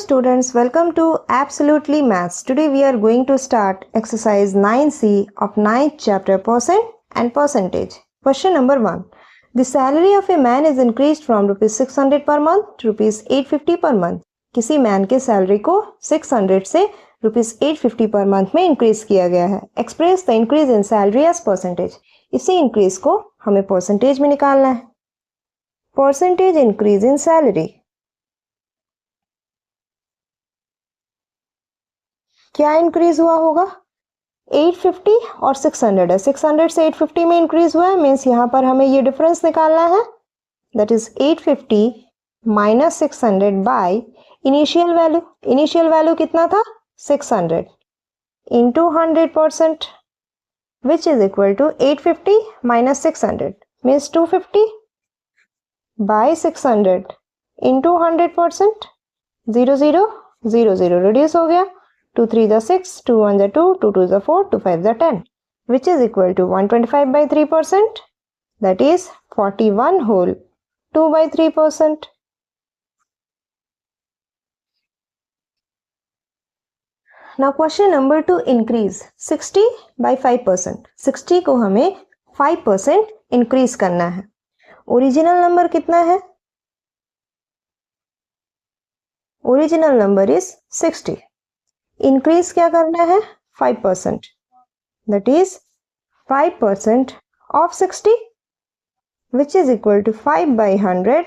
students, welcome to Absolutely Maths. Today we are going to start exercise 9C of 9th chapter percent and percentage. Question number 1. The salary of a man is increased from rupees 600 per month to rupees 850 per month. किसी man के salary को 600 से rupees 850 per month में increase किया गया है. Express the increase in salary as percentage. इसी increase को हमें परसेंटेज में निकालना है. Percentage increase in salary. क्या इंक्रीज हुआ होगा? 850 और 600 है. 600 से 850 में इंक्रीज हुआ है, मीन्स यहाँ पर हमें ये डिफरेंस निकालना है. That is 850 minus 600 by initial value. Initial value कितना था? 600 into 100% which is equal to 850 minus 600 means 250 by 600 into 100%. 0 0 0 0 reduce हो गया. 2 3 the 6, 2 1 the 2, 2 2 the 4, 2 5 the 10, which is equal to 125 by 3%. That is 41 whole 2 by 3%. Now question number 2, increase 60 by 5%. 60 को हमें 5% increase करना है. Original number कितना है? Original number is 60. Increase क्या करना है? 5%. That is 5% of 60 which is equal to 5 by 100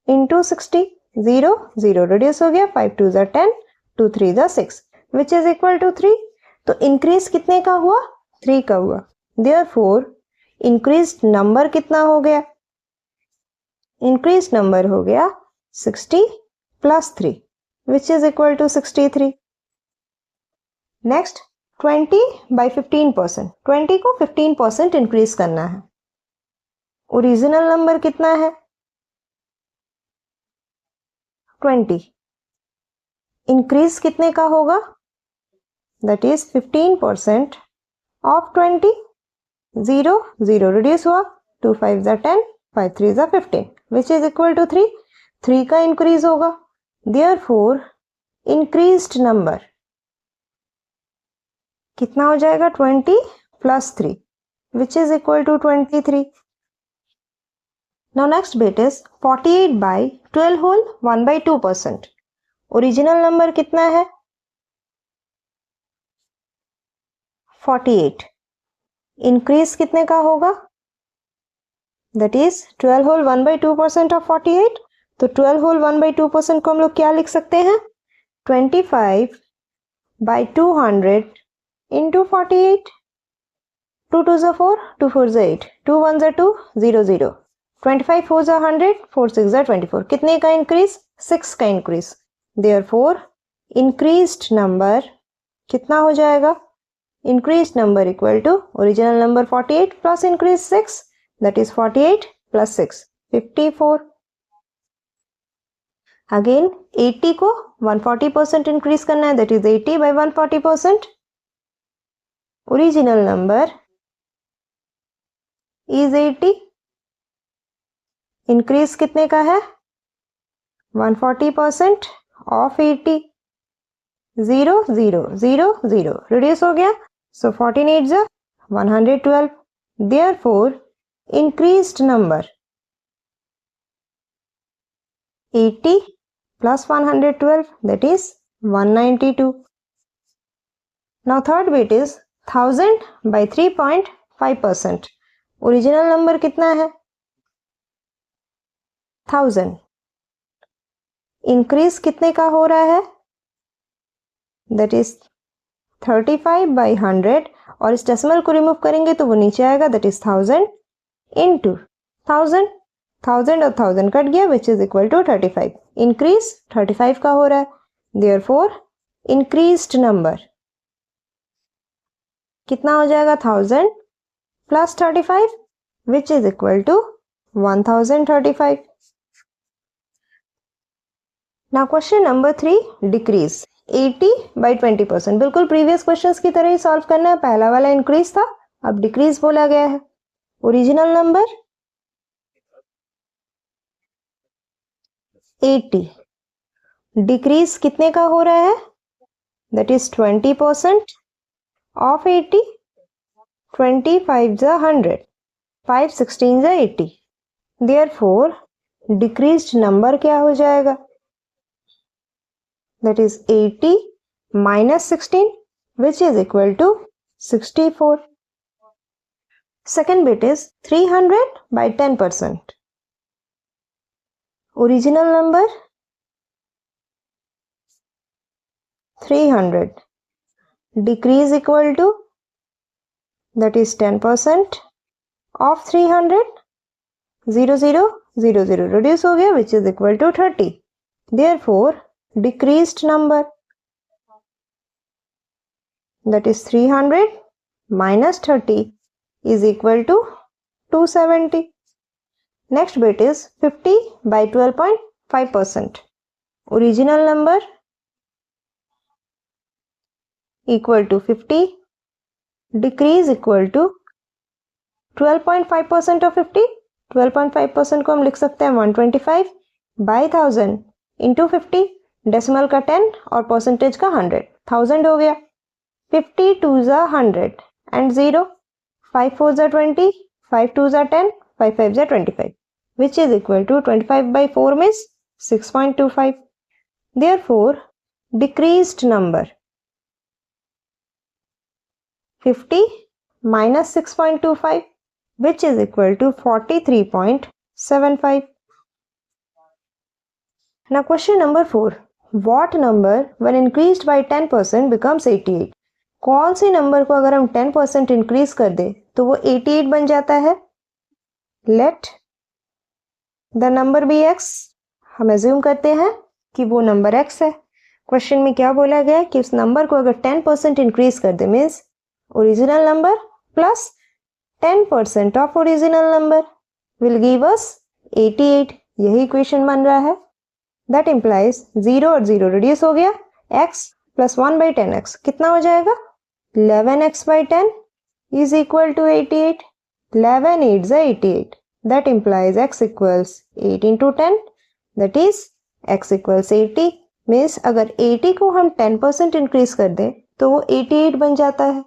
into 60. 0 0 reduce हो गया. 5 2 the 10, 2 3 the 6 which is equal to 3. तो इंक्रीज कितने का हुआ? 3 का हुआ. देयरफॉर इंक्रीज नंबर कितना हो गया? इंक्रीज नंबर हो गया 60 plus 3 which is equal to 63. Next 20 by 15%. 20 को 15% इंक्रीज करना है. ओरिजिनल नंबर कितना है? 20. इंक्रीज कितने का होगा? That is 15% of 20. 0 0 रिड्यूस हुआ. 2 5 the 10, 5 3 the 15 which is equal to 3. 3 का इंक्रीज होगा. देयरफॉर इंक्रीज्ड नंबर कितना हो जाएगा? 20 plus 3 which is equal to 23. Now next bit is 48 by 12 whole 1 by 2%. Original number कितना है? 48. इंक्रीज कितने का होगा? That is 12 whole 1 by 2% of 48. तो 12 होल 1 by 2% को हम लोग क्या लिख सकते हैं? 25 by 200 into 48. 2 2 the 4, 2 4 the 8, 2 1 the 2, 0 0. 25 4 the 100, 4 6 the 24. कितने का इंक्रीज? 6 का इंक्रीज. Therefore increased number कितना हो जाएगा? Increased number equal to original number 48 plus increase 6, that is 48 plus 6, 54. Again 80 को 140% इंक्रीज करना है. that is 80 by 140%. Original number is 80. Increase कितने का है? 140% ऑफ 80. 0 0 0 0 रिड्यूस हो गया. सो 14 8 जा 112. Therefore increased number 80 plus 112 that is 192. Now third bit is 1000 by 3.5%. Original number कितना है? 1000. इंक्रीज कितने का हो रहा है? दैट इज 35 by 100 और इस डेसिमल को रिमूव करेंगे तो वो नीचे आएगा. That is 1000 into 1000. 1000 और 1000 कट गया which is equal to 35. Increase 35 का हो रहा है. देयरफॉर इंक्रीज्ड नंबर कितना हो जाएगा? 1000 plus 35 which is equal to 1035. Now question number 3, decrease 80 by 20%. बिल्कुल प्रीवियस क्वेश्चंस की तरह ही सॉल्व करना है. पहला वाला इंक्रीज था, अब डिक्रीज बोला गया है. Original number 80. डिक्रीज कितने का हो रहा है? That is 20% of 80. 25 जा 100, 5 16 जा 80. देयरफॉर डिक्रीज्ड नंबर क्या हो जाएगा? That is 80 minus 16, which is equal to 64. Second bit is 300 by 10%. Original number 300. Decrease equal to, that is 10% of 300. 0 0 0 0 reduce हो गया, which is equal to 30. Therefore decreased number, that is 300 minus 30 is equal to 270. Next bit is 50 by 12.5%. Original number equal to 50. Decrease equal to 12.5% of 50. 12.5% को हम लिख सकते हैं 125 by 1000 into 50. Decimal का 10 और percentage का 100. 1000 हो गया. 50 2s are 100 and 0. 5 4s are 20, 5 2s are 10, 5 5s are 25, which is equal to 25 by 4 means 6.25. Therefore decreased number 50 minus 6.25, which is equal to 43.75. Now question number 4. What number when increased by 10% becomes 88? कौन से number को अगर हम 10% increase कर दे तो वो 88 बन जाता है? Let the number be x. हम एज्यूम करते हैं कि वो नंबर x है. क्वेश्चन में क्या बोला गया है कि उस नंबर को अगर 10% इंक्रीज कर दे means original number plus 10% of original number will give us 88. यही इक्वेशन बन रहा है. दैट इंप्लाइज 0 और 0 रिड्यूस हो गया. x प्लस 1 बाई 10x कितना हो जाएगा? 11x by 10 is equal to 88. 11 8s are 88. That implies x equals 8 into 10. That is x equals 80. Means अगर 80 को हम 10% increase कर दें तो वो 88 बन जाता है.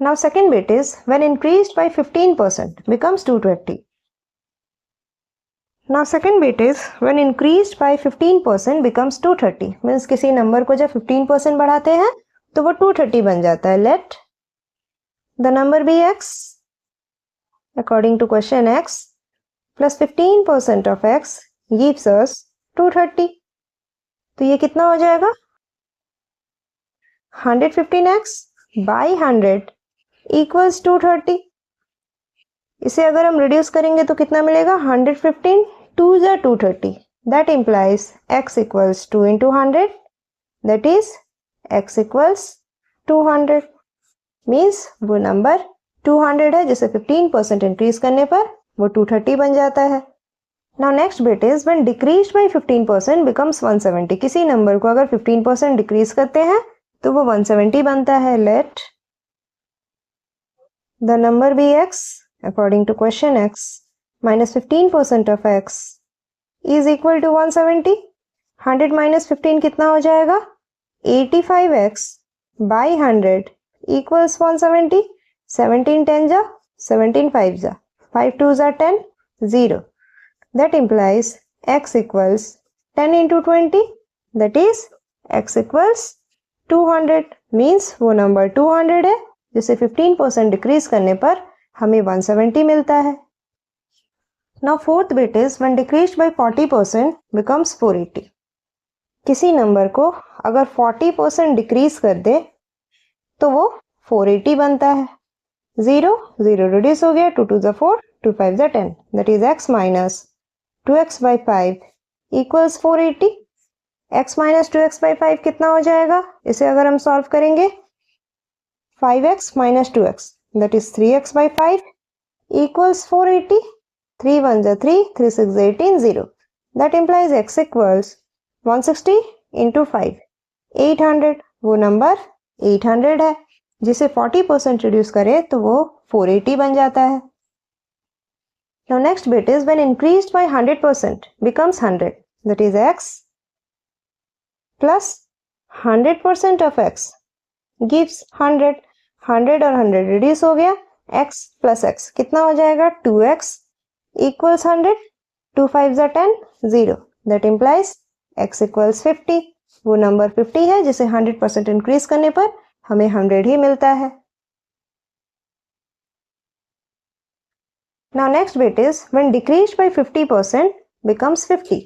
Now second bit is when increased by 15% becomes 220. Now second bit is when increased by 15% becomes 230. Means किसी नंबर को जब 15% बढ़ाते हैं तो वो 230 बन जाता है. Let the number be x according to question x plus 15% of x gives us 230. तो ये कितना हो जाएगा? 115x by 100 equals 230. इसे अगर हम रिड्यूस करेंगे तो कितना मिलेगा? 115 2s are 230. That implies x equals 2 into 100. That is x equals 200. Means वो नंबर 200 है जिसे 15% इंक्रीज करने पर वो 230 बन जाता है. Now next bit is when decrease by 15% becomes 170. किसी नंबर को अगर 15% डिक्रीज करते हैं तो वो 170 बनता है. Let the number be x according to question x minus 15% of x is equal to 170. 100 minus 15 कितना हो जाएगा? 85x by 100 equals 170. 17 10 जा 17 5 जा 5 2s are 10 0. That implies x equals 10 into 20. That is x equals 200. Means वो number 200 है जिसे 15% decrease करने पर हमें 170 मिलता है. Now fourth bit is when decreased by 40% becomes 480. किसी नंबर को अगर 40% डिक्रीज कर दे तो वो 480 बनता है. 0 0 रिड्यूस हो गया. 2 2s are 4, 2 5s are 10. That is x minus 2x by 5 equals 480. x minus 2x by 5 कितना हो जाएगा? इसे अगर हम सॉल्व करेंगे 5x minus 2x that is 3x by 5 equals 480. 3 1s are 3, 3 6 18 0. That implies x equals 160 into 5 800. वो number 800 है जिसे 40% रिड्यूस करें तो वो 480 बन जाता है. Now next bit is when increased by 100% becomes 100. That is x plus 100% of x gives 100, 100 और 100 रिड्यूस हो गया, x प्लस x कितना हो जाएगा 2x equals 100, 2 5 10, 0, that implies x equals 50। वो नंबर 50 है जिसे 100% इंक्रीज करने पर हमें 100 ही मिलता है। Now next bit is when decreased by 50% becomes 50,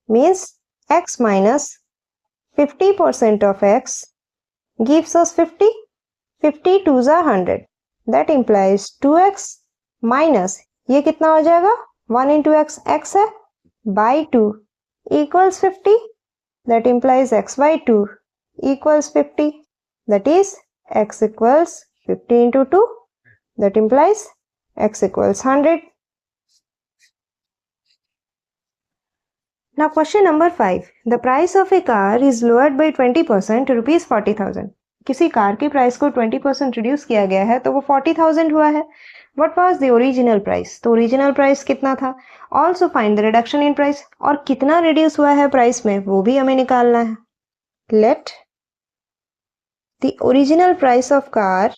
means x minus 50% of x gives us 50, 50 2s are 100, that implies 2x minus ये कितना हो जाएगा 1 into x, x है, by 2 equals 50, that implies x by 2 equals 50, that is x equals 50 into 2, that implies x equals 100. Now question number 5. The price of a car is lowered by 20% to rupees 40,000. किसी car की price को 20% reduce किया गया है तो वो 40,000 हुआ है। What was the original price? तो ओरिजिनल प्राइस कितना था? Also find the reduction in price. और कितना रिड्यूस हुआ है प्राइस में वो भी हमें निकालना है। Let the original price of car,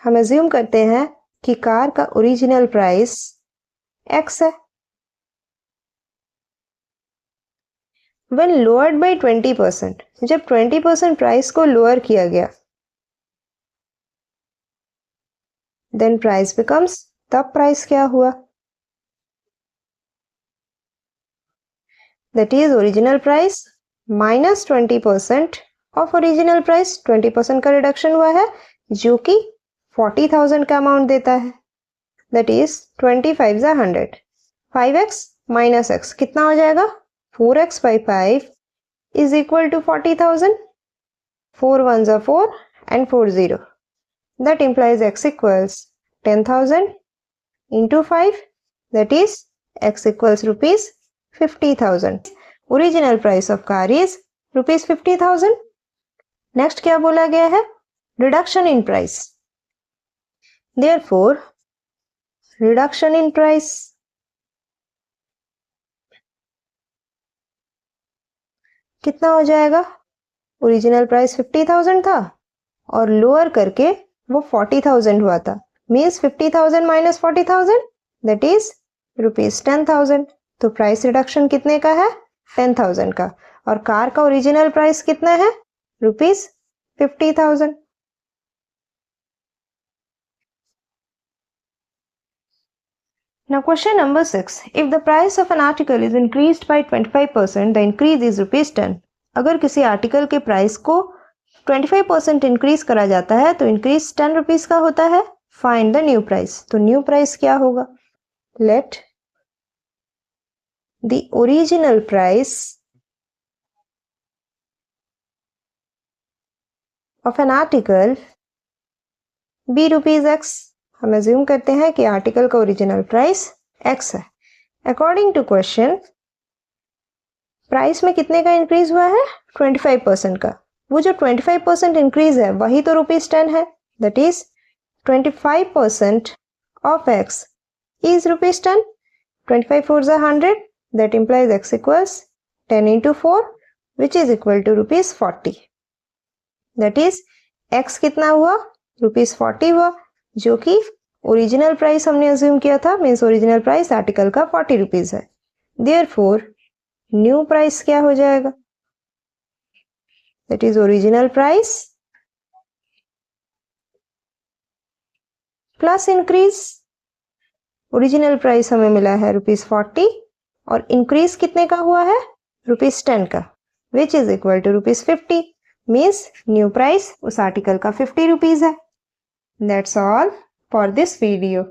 हम assume करते हैं कि कार का ओरिजिनल प्राइस x है। When lowered by 20%, जब 20% प्राइस को लोअर किया गया, then price becomes, तब प्राइस क्या हुआ? That is original price minus 20% of original price, 20% का रिडक्शन हुआ है जो कि 40,000 का अमाउंट देता है। That is 25 is 100, 5x minus x कितना हो जाएगा 4x by 5 is equal to 40,000, 4 1s are 4 and 4 0, that implies x equals 10,000 into 5, that is x equals rupees 50,000. Original price of car is rupees 50,000. Next क्या बोला गया है? Reduction in price. Therefore, reduction in price कितना हो जाएगा? Original price 50,000 था और lower करके वो 40,000 हुआ था, means 50,000 minus 40,000 that is rupees 10,000। तो प्राइस रिडक्शन कितने का है 10,000 का, और कार का ओरिजिनल प्राइस कितना है rupees 50,000। Now question number 6. If the price of an article is increased by 25%, the increase is rupees 10. अगर किसी आर्टिकल के प्राइस को 25% इंक्रीज करा जाता है तो इंक्रीज 10 रुपीज का होता है। Find the new price. तो न्यू प्राइस क्या होगा? Let the original price of an article be rupees x. हम अज्यूम करते हैं कि आर्टिकल का ओरिजिनल प्राइस x है। अकॉर्डिंग टू क्वेश्चन प्राइस में कितने का इंक्रीज हुआ है 25% का। वो जो 25% इंक्रीज है वही तो रुपीज 10 है, that is 25% of x is rupees 10, 25 4s are 100, that implies x equals 10 into 4 which is equal to rupees 40, that is x कितना हुआ रुपीज 40 हुआ, जो कि ओरिजिनल प्राइस हमने अज्यूम किया था, मीन्स ओरिजिनल प्राइस आर्टिकल का 40 रुपीज है। देयरफॉर न्यू प्राइस क्या हो जाएगा? That is original price plus increase. Original price हमें मिला है रुपीज 40 और इंक्रीज कितने का हुआ है रुपीज 10 का, which is equal to rupees 50, means new price उस आर्टिकल का 50 रुपीज है। That's all for this video.